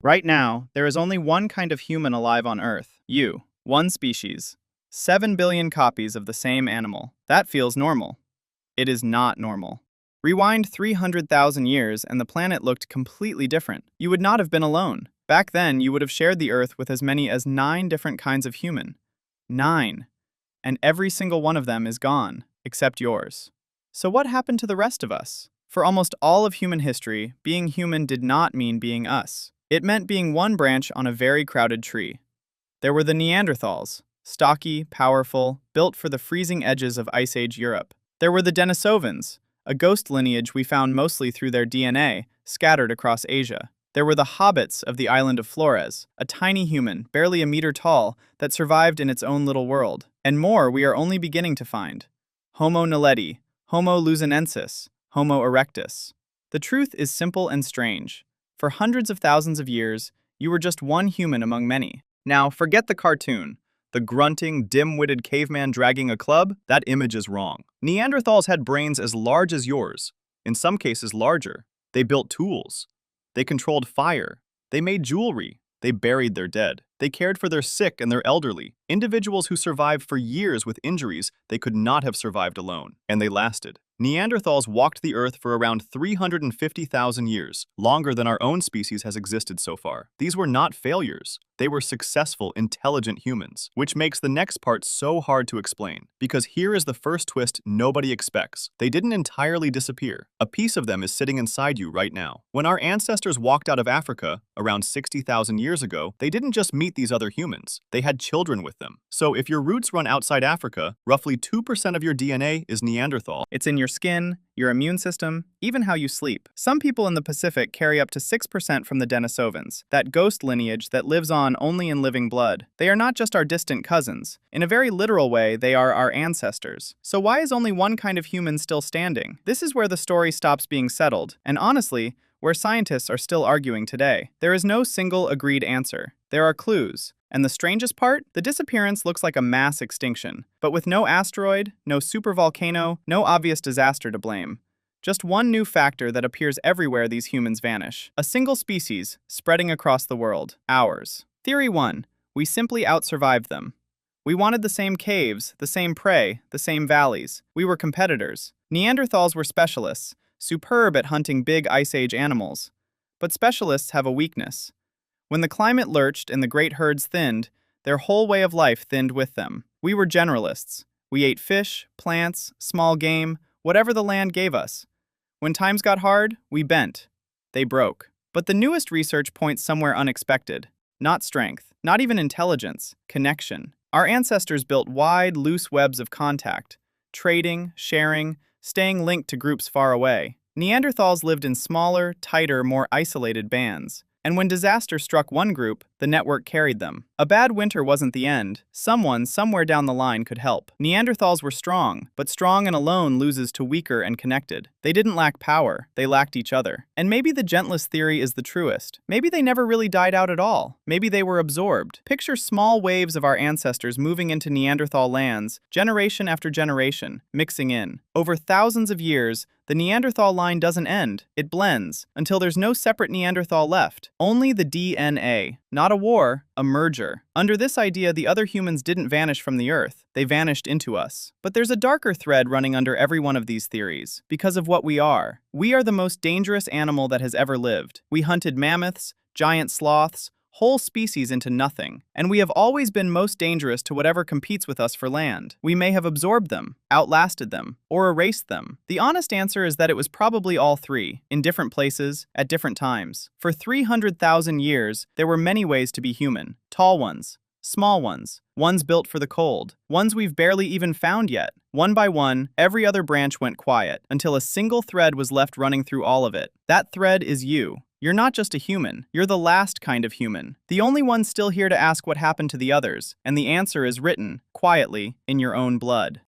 Right now, there is only one kind of human alive on Earth, you. One species. 7 billion copies of the same animal. That feels normal. It is not normal. Rewind 300,000 years and the planet looked completely different. You would not have been alone. Back then, you would have shared the Earth with as many as 9 different kinds of human. 9. And every single one of them is gone, except yours. So what happened to the rest of us? For almost all of human history, being human did not mean being us. It meant being one branch on a very crowded tree. There were the Neanderthals, stocky, powerful, built for the freezing edges of Ice Age Europe. There were the Denisovans, a ghost lineage we found mostly through their DNA, scattered across Asia. There were the hobbits of the island of Flores, a tiny human, barely a meter tall, that survived in its own little world. And more we are only beginning to find. Homo naledi, Homo luzonensis, Homo erectus. The truth is simple and strange. For hundreds of thousands of years, you were just one human among many. Now, forget the cartoon. The grunting, dim-witted caveman dragging a club, that image is wrong. Neanderthals had brains as large as yours, in some cases larger. They built tools. They controlled fire. They made jewelry. They buried their dead. They cared for their sick and their elderly, individuals who survived for years with injuries they could not have survived alone. And they lasted. Neanderthals walked the Earth for around 350,000 years, longer than our own species has existed so far. These were not failures. They were successful, intelligent humans, which makes the next part so hard to explain. Because here is the first twist nobody expects. They didn't entirely disappear. A piece of them is sitting inside you right now. When our ancestors walked out of Africa, around 60,000 years ago, they didn't just meet these other humans. They had children with them. So if your roots run outside Africa, roughly 2% of your DNA is Neanderthal. It's in your skin, your immune system, even how you sleep. Some people in the Pacific carry up to 6% from the Denisovans, that ghost lineage that lives on only in living blood. They are not just our distant cousins. In a very literal way, they are our ancestors. So why is only one kind of human still standing? This is where the story stops being settled, and honestly, where scientists are still arguing today. There is no single agreed answer. There are clues. And the strangest part? The disappearance looks like a mass extinction, but with no asteroid, no supervolcano, no obvious disaster to blame. Just one new factor that appears everywhere these humans vanish. A single species, spreading across the world. Ours. Theory 1. We simply outsurvived them. We wanted the same caves, the same prey, the same valleys. We were competitors. Neanderthals were specialists, superb at hunting big Ice Age animals. But specialists have a weakness. When the climate lurched and the great herds thinned, their whole way of life thinned with them. We were generalists. We ate fish, plants, small game, whatever the land gave us. When times got hard, we bent. They broke. But the newest research points somewhere unexpected. Not strength, not even intelligence, connection. Our ancestors built wide, loose webs of contact, trading, sharing, staying linked to groups far away. Neanderthals lived in smaller, tighter, more isolated bands. And when disaster struck one group, the network carried them. A bad winter wasn't the end. Someone, somewhere down the line, could help. Neanderthals were strong, but strong and alone loses to weaker and connected. They didn't lack power, they lacked each other. And maybe the gentlest theory is the truest. Maybe they never really died out at all. Maybe they were absorbed. Picture small waves of our ancestors moving into Neanderthal lands, generation after generation, mixing in. Over thousands of years, the Neanderthal line doesn't end, it blends, until there's no separate Neanderthal left. Only the DNA. Not a war, a merger. Under this idea, the other humans didn't vanish from the Earth, they vanished into us. But there's a darker thread running under every one of these theories, because of what we are. We are the most dangerous animal that has ever lived. We hunted mammoths, giant sloths, whole species into nothing, and we have always been most dangerous to whatever competes with us for land. We may have absorbed them, outlasted them, or erased them. The honest answer is that it was probably all three, in different places, at different times. For 300,000 years, there were many ways to be human. Tall ones, small ones built for the cold, ones we've barely even found yet. One by one, every other branch went quiet, until a single thread was left running through all of it. That thread is you. You're not just a human, you're the last kind of human. The only one still here to ask what happened to the others, and the answer is written, quietly, in your own blood.